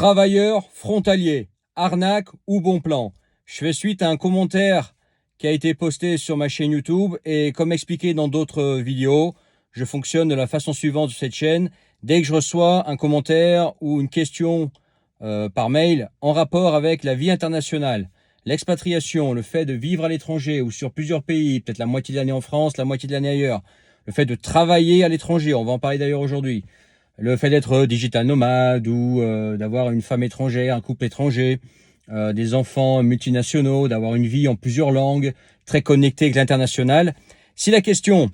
Travailleurs frontaliers, arnaque ou bon plan? Je fais suite à un commentaire qui a été posté sur ma chaîne YouTube et comme expliqué dans d'autres vidéos, je fonctionne de la façon suivante sur cette chaîne. Dès que je reçois un commentaire ou une question par mail en rapport avec la vie internationale, l'expatriation, le fait de vivre à l'étranger ou sur plusieurs pays, peut-être la moitié de l'année en France, la moitié de l'année ailleurs, le fait de travailler à l'étranger, on va en parler d'ailleurs aujourd'hui, le fait d'être digital nomade ou d'avoir une femme étrangère, un couple étranger, des enfants multinationaux, d'avoir une vie en plusieurs langues, très connectée avec l'international. Si la question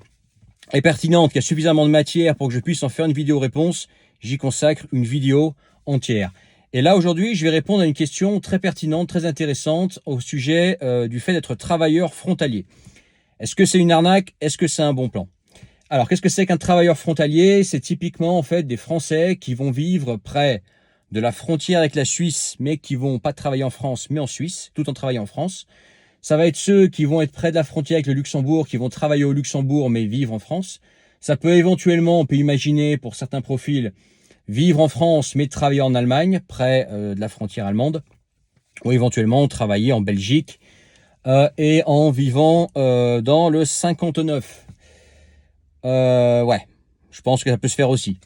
est pertinente, qu'il y a suffisamment de matière pour que je puisse en faire une vidéo-réponse, j'y consacre une vidéo entière. Et là, aujourd'hui, je vais répondre à une question très pertinente, très intéressante au sujet du fait d'être travailleur frontalier. Est-ce que c'est une arnaque? Est-ce que c'est un bon plan? Alors, qu'est-ce que c'est qu'un travailleur frontalier? C'est typiquement en fait des Français qui vont vivre près de la frontière avec la Suisse, mais qui vont pas travailler en France, mais en Suisse, tout en travaillant en France. Ça va être ceux qui vont être près de la frontière avec le Luxembourg, qui vont travailler au Luxembourg, mais vivre en France. Ça peut éventuellement, on peut imaginer pour certains profils, vivre en France, mais travailler en Allemagne, près de la frontière allemande, ou éventuellement travailler en Belgique et en vivant dans le 59. Ouais, je pense que ça peut se faire aussi.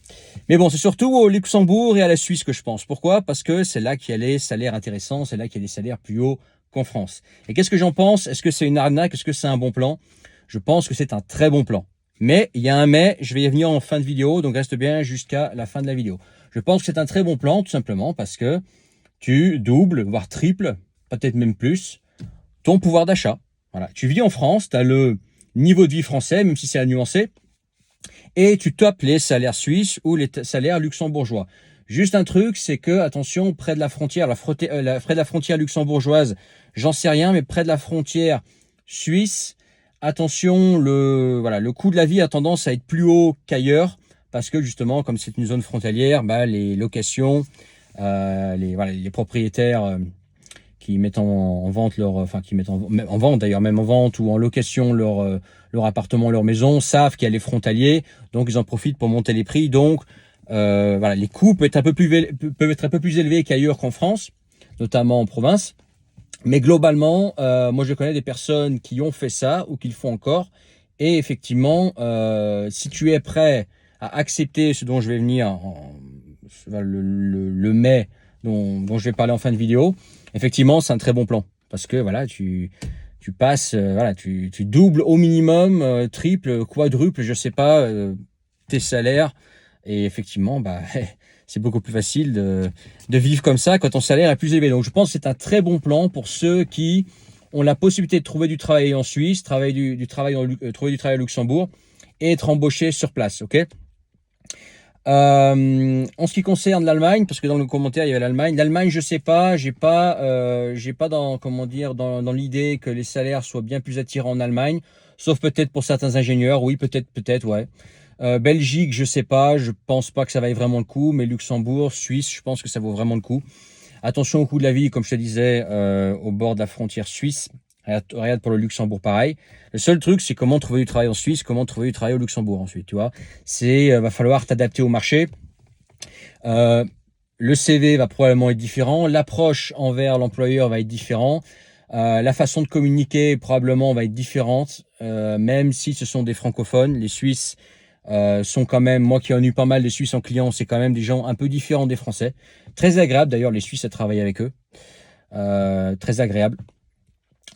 Mais bon, c'est surtout au Luxembourg et à la Suisse que je pense. Pourquoi? Parce que c'est là qu'il y a les salaires intéressants, c'est là qu'il y a des salaires plus hauts qu'en France. Et qu'est-ce que j'en pense? Est-ce que c'est une arnaque? Est-ce que c'est un bon plan? Je pense que c'est un très bon plan. Mais, il y a un mais, je vais y venir en fin de vidéo, donc reste bien jusqu'à la fin de la vidéo. Je pense que c'est un très bon plan, tout simplement parce que tu doubles, voire triples, peut-être même plus, ton pouvoir d'achat. Voilà. Tu vis en France, tu as le niveau de vie français, même si c'est à nuancer, et tu topes les salaires suisses ou les salaires luxembourgeois. Juste un truc, c'est que, attention, près de la frontière, près de la frontière luxembourgeoise, j'en sais rien, mais près de la frontière suisse, attention, le coût de la vie a tendance à être plus haut qu'ailleurs, parce que justement, comme c'est une zone frontalière, les locations, les propriétaires qui mettent en vente qui mettent en vente d'ailleurs, même en vente ou en location leur appartement, leur maison, savent qu'il y a les frontaliers, donc ils en profitent pour monter les prix. Donc les coûts peuvent être un peu plus élevés qu'ailleurs qu'en France, notamment en province. Mais globalement, moi je connais des personnes qui ont fait ça ou qui le font encore. Et effectivement, si tu es prêt à accepter ce dont je vais venir, le mais dont je vais parler en fin de vidéo, effectivement, c'est un très bon plan. Parce que voilà, tu passes, tu doubles au minimum, triple, quadruple, je sais pas, tes salaires. Et effectivement, c'est beaucoup plus facile de vivre comme ça quand ton salaire est plus élevé. Donc je pense que c'est un très bon plan pour ceux qui ont la possibilité de trouver du travail en Suisse, trouver du travail au Luxembourg et être embauché sur place. Ok. En ce qui concerne l'Allemagne, parce que dans le commentaire il y avait l'Allemagne, je sais pas, j'ai pas dans l'idée que les salaires soient bien plus attirants en Allemagne, sauf peut-être pour certains ingénieurs, oui, peut-être, ouais. Belgique, je sais pas, je pense pas que ça vaille vraiment le coup, mais Luxembourg, Suisse, je pense que ça vaut vraiment le coup. Attention au coût de la vie, comme je te disais, au bord de la frontière suisse. Regarde pour le Luxembourg, pareil. Le seul truc, c'est comment trouver du travail en Suisse, comment trouver du travail au Luxembourg ensuite, tu vois. Va falloir t'adapter au marché. Le CV va probablement être différent. L'approche envers l'employeur va être différente. La façon de communiquer probablement va être différente, même si ce sont des francophones. Les Suisses sont quand même, moi qui en ai eu pas mal de Suisses en client, c'est quand même des gens un peu différents des Français. Très agréable d'ailleurs, les Suisses à travailler avec eux. Très agréable.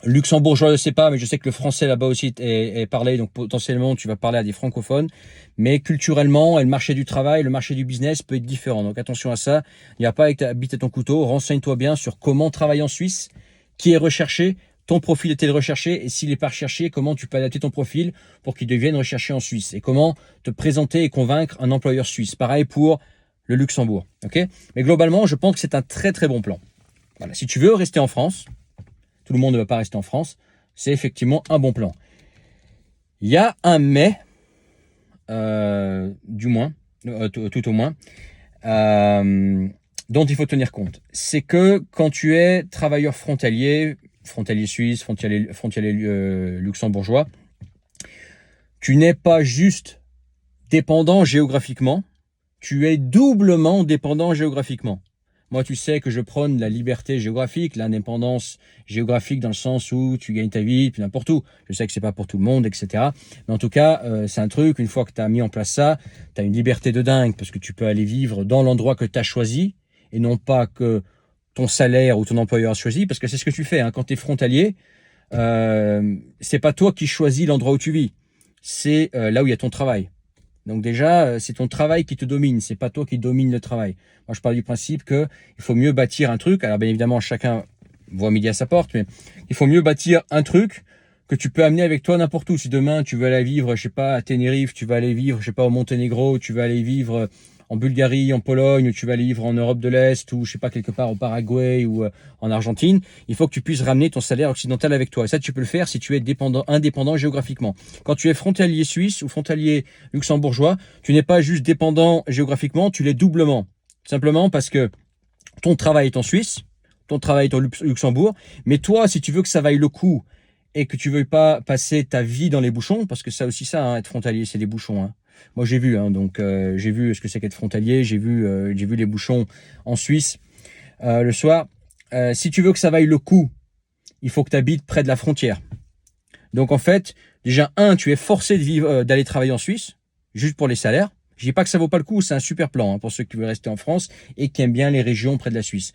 Luxembourgeois, je ne sais pas, mais je sais que le français là-bas aussi est parlé, donc potentiellement tu vas parler à des francophones. Mais culturellement, et le marché du travail, le marché du business peut être différent. Donc attention à ça. Il n'y a pas avec ta bite et ton couteau. Renseigne-toi bien sur comment travailler en Suisse, qui est recherché, ton profil est-il recherché, et s'il n'est pas recherché, comment tu peux adapter ton profil pour qu'il devienne recherché en Suisse, et comment te présenter et convaincre un employeur suisse. Pareil pour le Luxembourg. Okay. Mais globalement, je pense que c'est un très très bon plan. Voilà. Si tu veux rester en France, tout le monde ne va pas rester en France, c'est effectivement un bon plan. Il y a un mais, tout au moins, dont il faut tenir compte. C'est que quand tu es travailleur frontalier suisse, frontalier luxembourgeois, tu n'es pas juste dépendant géographiquement, tu es doublement dépendant géographiquement. Moi, tu sais que je prône la liberté géographique, l'indépendance géographique dans le sens où tu gagnes ta vie, puis n'importe où. Je sais que c'est pas pour tout le monde, etc. Mais en tout cas, c'est un truc, une fois que tu as mis en place ça, tu as une liberté de dingue parce que tu peux aller vivre dans l'endroit que tu as choisi et non pas que ton salaire ou ton employeur a choisi, parce que c'est ce que tu fais, hein. Quand tu es frontalier, c'est pas toi qui choisis l'endroit où tu vis, c'est là où il y a ton travail. Donc déjà, c'est ton travail qui te domine, c'est pas toi qui domine le travail. Moi, je parle du principe que il faut mieux bâtir un truc. Alors bien évidemment, chacun voit midi à sa porte, mais il faut mieux bâtir un truc que tu peux amener avec toi n'importe où. Si demain tu veux aller vivre, je sais pas, à Tenerife, tu vas aller vivre, je sais pas, au Monténégro, tu vas aller vivre en Bulgarie, en Pologne, ou tu vas aller vivre en Europe de l'Est, ou je sais pas, quelque part au Paraguay ou en Argentine, il faut que tu puisses ramener ton salaire occidental avec toi. Et ça, tu peux le faire si tu es indépendant géographiquement. Quand tu es frontalier suisse ou frontalier luxembourgeois, tu n'es pas juste dépendant géographiquement, tu l'es doublement. Simplement parce que ton travail est en Suisse, ton travail est au Luxembourg, mais toi, si tu veux que ça vaille le coup et que tu veux pas passer ta vie dans les bouchons, parce que ça aussi, ça, hein, être frontalier, c'est des bouchons, hein. Moi, j'ai vu, hein, donc j'ai vu ce que c'est qu'être frontalier, j'ai vu les bouchons en Suisse le soir. Si tu veux que ça vaille le coup, il faut que tu habites près de la frontière. Donc en fait, déjà, tu es forcé d'aller travailler en Suisse, juste pour les salaires. Je dis pas que ça vaut pas le coup, c'est un super plan, hein, pour ceux qui veulent rester en France et qui aiment bien les régions près de la Suisse.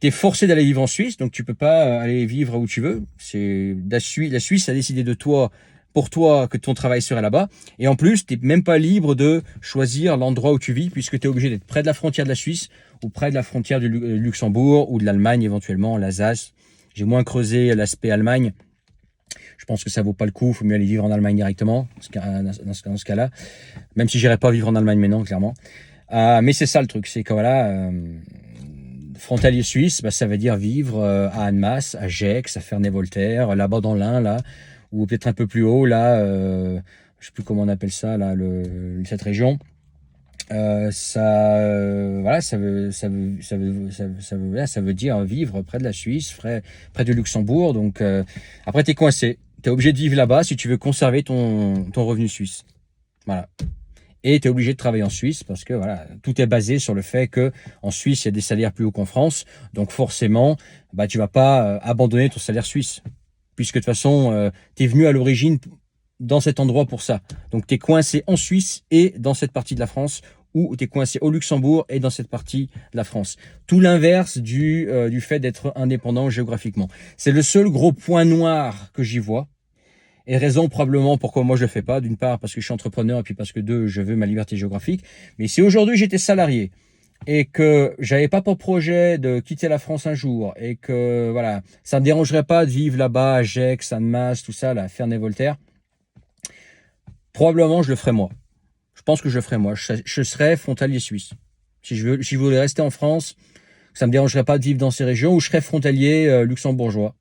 Tu es forcé d'aller vivre en Suisse, donc tu peux pas aller vivre où tu veux. La Suisse a décidé de toi, pour toi, que ton travail serait là-bas. Et en plus, tu n'es même pas libre de choisir l'endroit où tu vis, puisque tu es obligé d'être près de la frontière de la Suisse ou près de la frontière du Luxembourg ou de l'Allemagne, éventuellement, l'Alsace. J'ai moins creusé l'aspect Allemagne. Je pense que ça vaut pas le coup, il faut mieux aller vivre en Allemagne directement, dans ce cas-là. Même si j'irai pas vivre en Allemagne maintenant, clairement. Mais c'est ça le truc, c'est que voilà, frontalier suisse, bah, ça veut dire vivre à Annemasse, à Gex, à Ferney-Voltaire, là-bas dans l'Ain, là, ou peut-être un peu plus haut, là, je sais plus comment on appelle ça, là, cette région. Voilà, ça veut dire vivre près de la Suisse, près du Luxembourg. Donc après, tu es coincé. Tu es obligé de vivre là-bas si tu veux conserver ton revenu suisse. Voilà. Et tu es obligé de travailler en Suisse parce que voilà, tout est basé sur le fait que en Suisse, il y a des salaires plus hauts qu'en France. Donc forcément, bah, tu vas pas abandonner ton salaire suisse. Puisque de toute façon, tu es venu à l'origine dans cet endroit pour ça. Donc tu es coincé en Suisse et dans cette partie de la France, ou tu es coincé au Luxembourg et dans cette partie de la France. Tout l'inverse du fait d'être indépendant géographiquement. C'est le seul gros point noir que j'y vois. Et raison probablement pourquoi moi je le fais pas. D'une part parce que je suis entrepreneur et puis parce que deux, je veux ma liberté géographique. Mais si aujourd'hui j'étais salarié et que j'avais pas pour projet de quitter la France un jour et que voilà, ça me dérangerait pas de vivre là-bas à Gex, Annemasse, tout ça, là, Ferney-Voltaire, probablement je le ferais moi. Je pense que je le ferais moi. Je serais frontalier suisse. Si je voulais rester en France, ça me dérangerait pas de vivre dans ces régions, ou je serais frontalier luxembourgeois.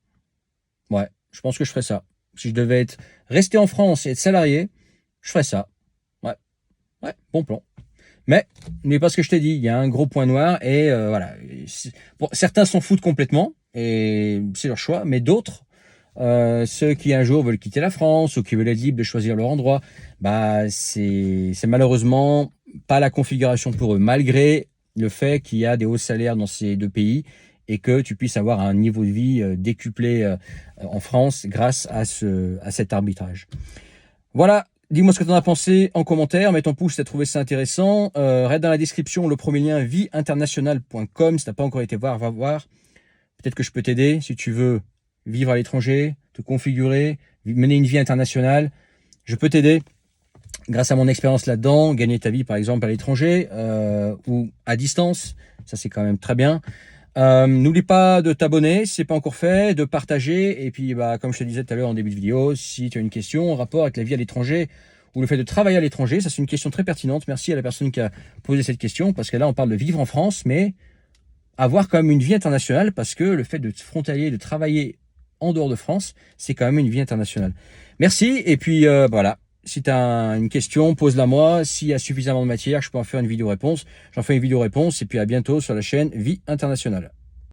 Ouais, je pense que je ferais ça. Si je devais rester en France et être salarié, je ferais ça. Ouais, bon plan. Mais n'oublie pas ce que je t'ai dit, il y a un gros point noir et voilà. Bon, certains s'en foutent complètement et c'est leur choix, mais d'autres, ceux qui un jour veulent quitter la France ou qui veulent être libres de choisir leur endroit, bah c'est malheureusement pas la configuration pour eux, malgré le fait qu'il y a des hauts salaires dans ces deux pays et que tu puisses avoir un niveau de vie décuplé en France grâce à cet arbitrage. Voilà, dis-moi ce que tu en as pensé en commentaire, mets ton pouce si tu as trouvé ça intéressant. Reste dans la description le premier lien vieinternationale.com. Si tu n'as pas encore été voir, va voir. Peut-être que je peux t'aider si tu veux vivre à l'étranger, te configurer, mener une vie internationale. Je peux t'aider grâce à mon expérience là-dedans, gagner ta vie par exemple à l'étranger ou à distance. Ça c'est quand même très bien. N'oublie pas de t'abonner si ce n'est pas encore fait, de partager et puis bah, comme je te disais tout à l'heure en début de vidéo, si tu as une question en rapport avec la vie à l'étranger ou le fait de travailler à l'étranger, ça c'est une question très pertinente. Merci à la personne qui a posé cette question parce que là on parle de vivre en France mais avoir quand même une vie internationale parce que le fait de frontalier, de travailler en dehors de France, c'est quand même une vie internationale. Merci et puis voilà. Si tu as une question, pose-la moi. S'il y a suffisamment de matière, je peux en faire une vidéo réponse. J'en fais une vidéo réponse et puis à bientôt sur la chaîne Vie Internationale.